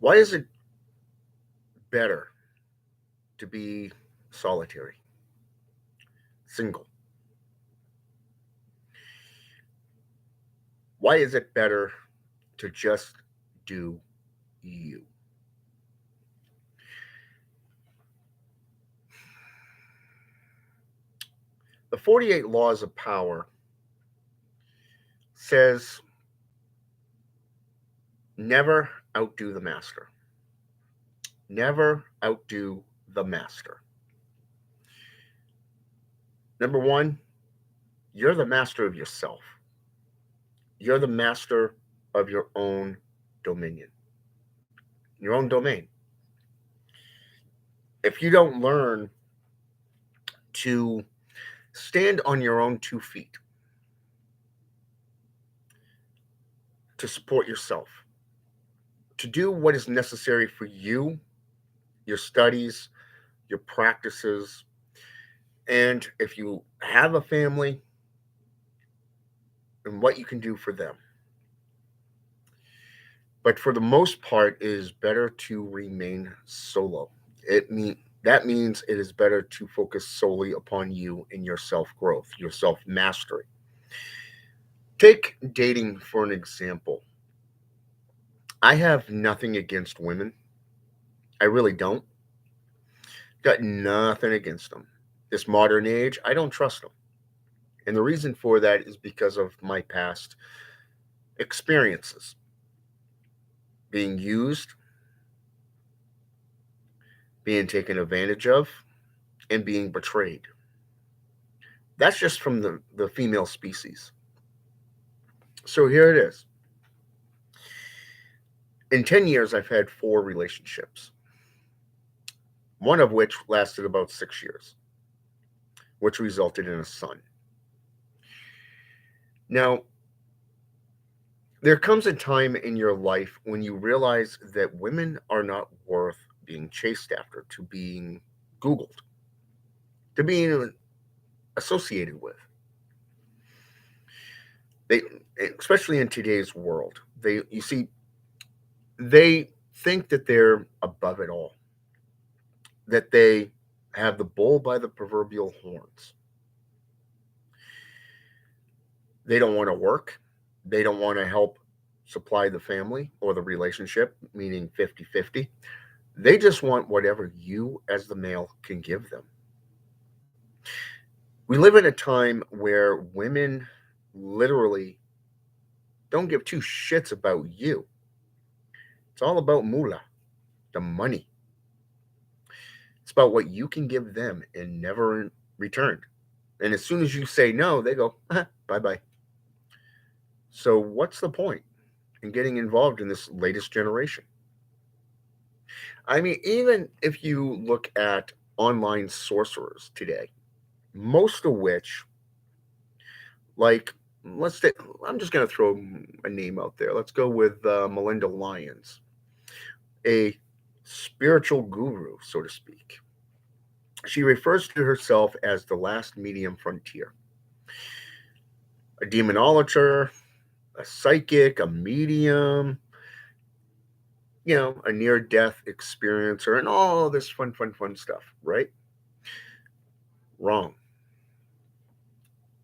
Why is it better to be solitary, single? Why is it better to just do you? The 48 Laws of Power says never outdo the master. Never outdo the master. Number one, you're the master of yourself. You're the master of your own dominion, your own domain. If you don't learn to stand on your own 2 feet, to support yourself, to do what is necessary for you, your studies, your practices, and if you have a family, and what you can do for them. But for the most part, it is better to remain solo. It mean that means it is better to focus solely upon you and your self growth, your self mastery. Take dating for an example. I have nothing against women. I really don't. Got nothing against them. This modern age, I don't trust them. And the reason for that is because of my past experiences being used, being taken advantage of, and being betrayed. That's just from the female species. So here it is. In 10 years, I've had 4 relationships, one of which lasted about 6 years, which resulted in a son. Now, there comes a time in your life when you realize that women are not worth being chased after, to being Googled, to being associated with. They, especially in today's world, you see, they think that they're above it all, that they have the bull by the proverbial horns. They don't want to work. They don't want to help supply the family or the relationship, meaning 50-50. They just want whatever you, as the male, can give them. We live in a time where women literally don't give 2 shits about you. It's all about moolah, the money. It's about what you can give them and never in return. And as soon as you say no, they go, bye bye. So, what's the point in getting involved in this latest generation? I mean, even if you look at online sorcerers today, most of which, like, let's say, I'm just going to throw a name out there. Let's go with Melinda Lyons, a spiritual guru, so to speak. She refers to herself as the last medium frontier, a demonologer, a psychic, a medium, a near death experiencer, and all this fun stuff, right? Wrong.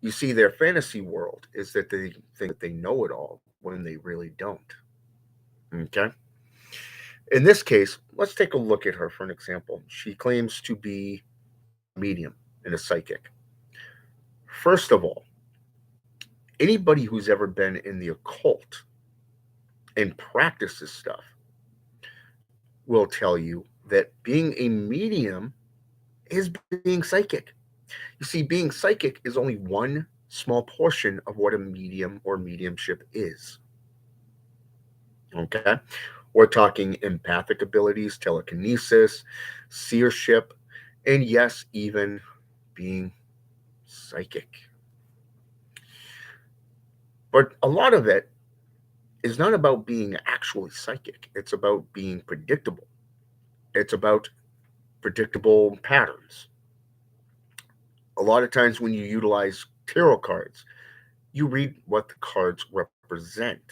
You see, their fantasy world is that they think that they know it all when they really don't. Okay? In this case, let's take a look at her for an example. She claims to be a medium and a psychic. First of all, anybody who's ever been in the occult and practices stuff will tell you that being a medium is being psychic. You see, being psychic is only one small portion of what a medium or mediumship is. Okay? We're talking empathic abilities, telekinesis, seership, and yes, even being psychic. But a lot of it is not about being actually psychic, it's about being predictable. It's about predictable patterns. A lot of times when you utilize tarot cards, you read what the cards represent.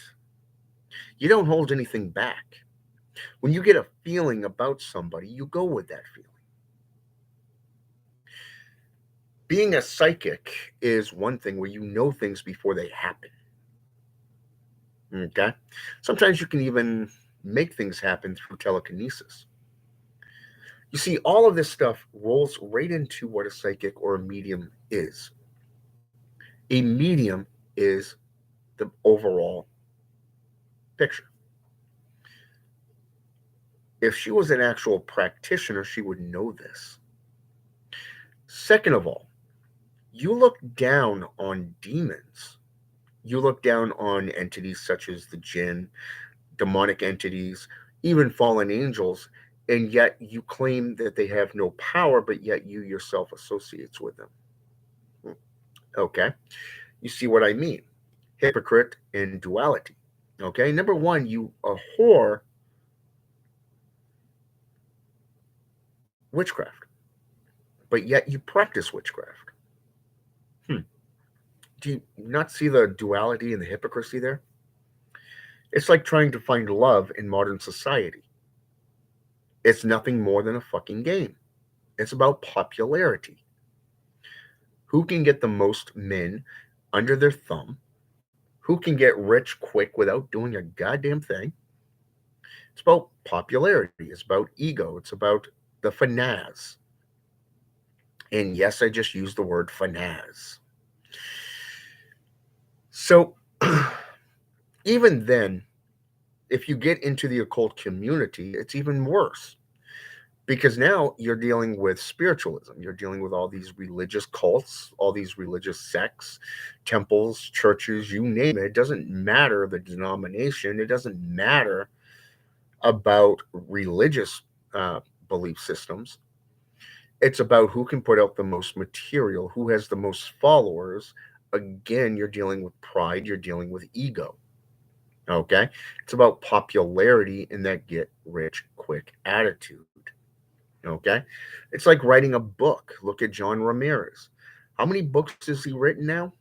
You don't hold anything back. When you get a feeling about somebody, you go with that feeling. Being a psychic is one thing where you know things before they happen. Okay? Sometimes you can even make things happen through telekinesis. You see, all of this stuff rolls right into what a psychic or a medium is. A medium is the overall picture. If she was an actual practitioner, she would know this. Second of all, you look down on demons. You look down on entities such as the jinn, demonic entities, even fallen angels, and yet you claim that they have no power, but yet you yourself associates with them. Hmm, okay, you see what I mean? Hypocrite and duality. Okay, number one, you abhor witchcraft, but yet you practice witchcraft. Hmm. Do you not see the duality and the hypocrisy there? It's like trying to find love in modern society. It's nothing more than a fucking game. It's about popularity. Who can get the most men under their thumb? Who can get rich quick without doing a goddamn thing? It's about popularity. It's about ego. It's about the finaz. And yes, I just used the word finaz. So, even then, if you get into the occult community, it's even worse because now you're dealing with spiritualism. You're dealing with all these religious cults, all these religious sects, temples, churches, you name it. It doesn't matter the denomination, it doesn't matter about religious uh, belief systems. It's about who can put out the most material, who has the most followers. Again, you're dealing with pride, you're dealing with ego. Okay. It's about popularity and that get rich quick attitude. Okay. It's like writing a book. Look at John Ramirez. How many books has he written now?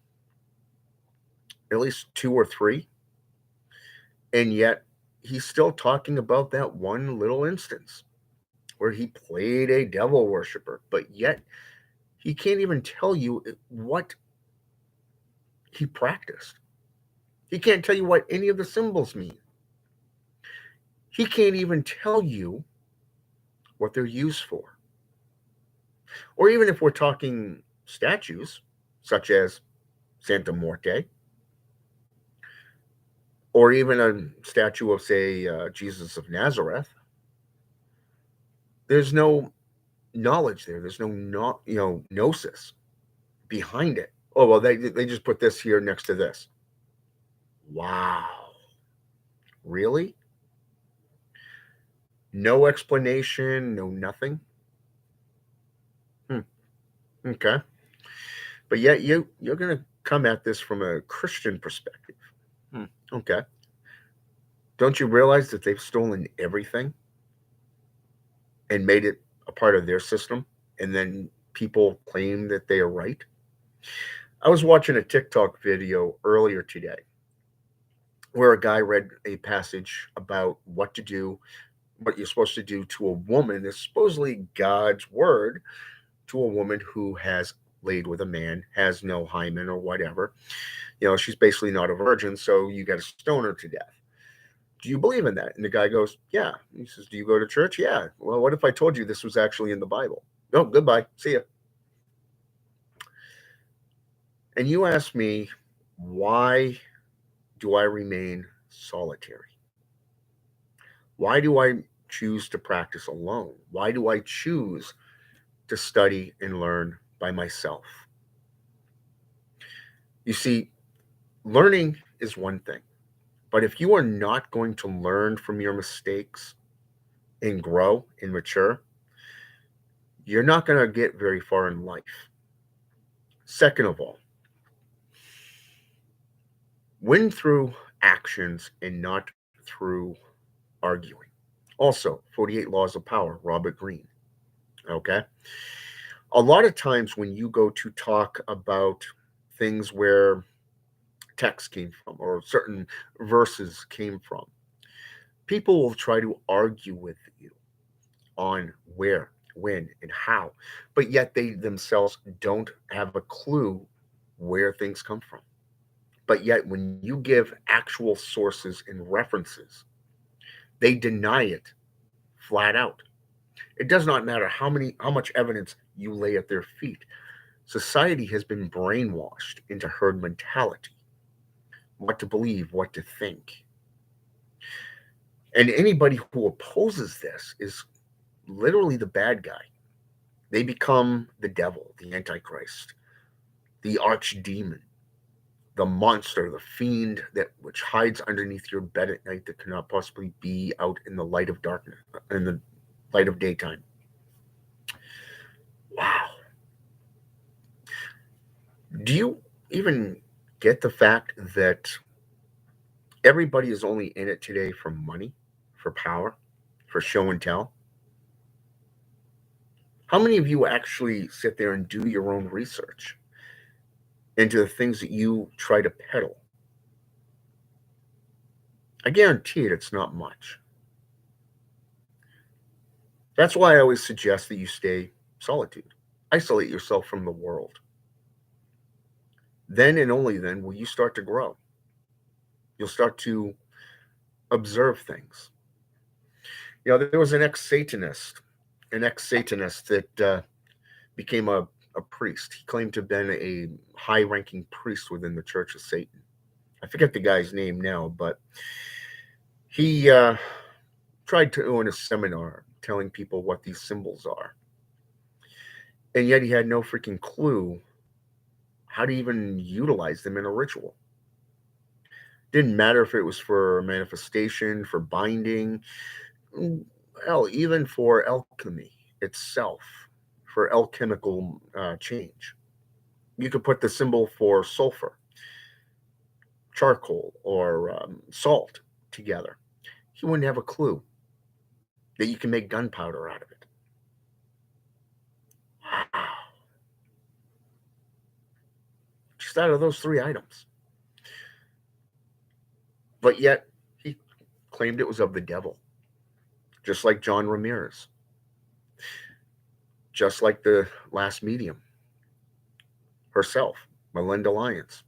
At least two or three. And yet he's still talking about that one little instance where he played a devil worshiper, but yet he can't even tell you what he practiced. He can't tell you what any of the symbols mean. He can't even tell you what they're used for. Or even if we're talking statues, such as Santa Morte, or even a statue of, say, Jesus of Nazareth, there's no knowledge there. There's no, gnosis behind it. Oh, well, they just put this here next to this. Wow. Really? No explanation, no nothing? Hmm. Okay. But yet you're going to come at this from a Christian perspective. Hmm. Okay. Don't you realize that they've stolen everything and made it a part of their system? And then people claim that they are right? I was watching a TikTok video earlier today where a guy read a passage about what to do, what you're supposed to do to a woman. It's supposedly God's word to a woman who has laid with a man, has no hymen or whatever. She's basically not a virgin, so you got to stone her to death. Do you believe in that? And the guy goes, yeah. He says, do you go to church? Yeah. Well, what if I told you this was actually in the Bible? No, goodbye. See ya. And you ask me, why do I remain solitary? Why do I choose to practice alone? Why do I choose to study and learn by myself? You see, learning is one thing, but if you are not going to learn from your mistakes and grow and mature, you're not going to get very far in life. Second of all, win through actions and not through arguing. Also, 48 Laws of Power, Robert Greene. Okay. A lot of times when you go to talk about things where text came from or certain verses came from, People will try to argue with you on where, when, and how, but yet they themselves don't have a clue where things come from. But yet, when you give actual sources and references, they deny it flat out. It does not matter how much evidence you lay at their feet. Society has been brainwashed into herd mentality, what to believe, what to think. And anybody who opposes this is literally the bad guy. They become the devil, the antichrist, the archdemon, the monster, the fiend that which hides underneath your bed at night that cannot possibly be out in the light of darkness, in the light of daytime. Wow. Do you even get the fact that everybody is only in it today for money, for power, for show and tell? How many of you actually sit there and do your own research into the things that you try to peddle? I guarantee it, it's not much. That's why I always suggest that you stay solitude. Isolate yourself from the world. Then and only then will you start to grow. You'll start to observe things. You know, there was an ex-Satanist that became a priest. He claimed to have been a high-ranking priest within the Church of Satan. I forget the guy's name now, but he tried to own a seminar telling people what these symbols are. And yet he had no freaking clue how to even utilize them in a ritual. Didn't matter if it was for manifestation, for binding, hell, even for alchemy itself, for alchemical change. You could put the symbol for sulfur, charcoal, or salt together. He wouldn't have a clue that you can make gunpowder out of it. Wow. Just out of those three items. But yet, he claimed it was of the devil, just like John Ramirez, just like the last medium herself, Melinda Lyons.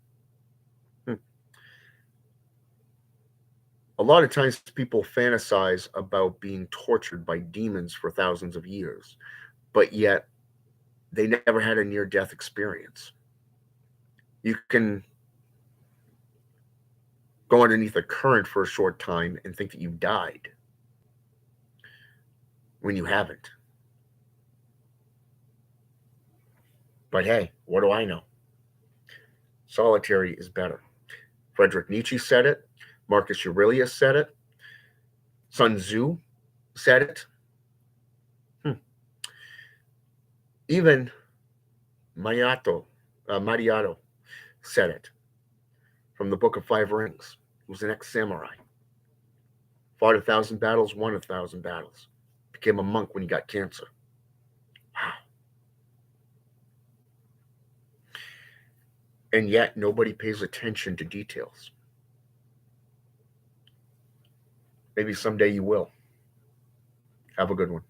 A lot of times people fantasize about being tortured by demons for thousands of years, but yet they never had a near death experience. You can go underneath a current for a short time and think that you've died when you haven't. But hey, what do I know? Solitary is better. Friedrich Nietzsche said it. Marcus Aurelius said it. Sun Tzu said it. Even Mariotto said it from the Book of Five Rings. He was an ex-samurai. Fought 1,000 battles, won 1,000 battles. Became a monk when he got cancer. Wow. And yet nobody pays attention to details. Maybe someday you will. Have a good one.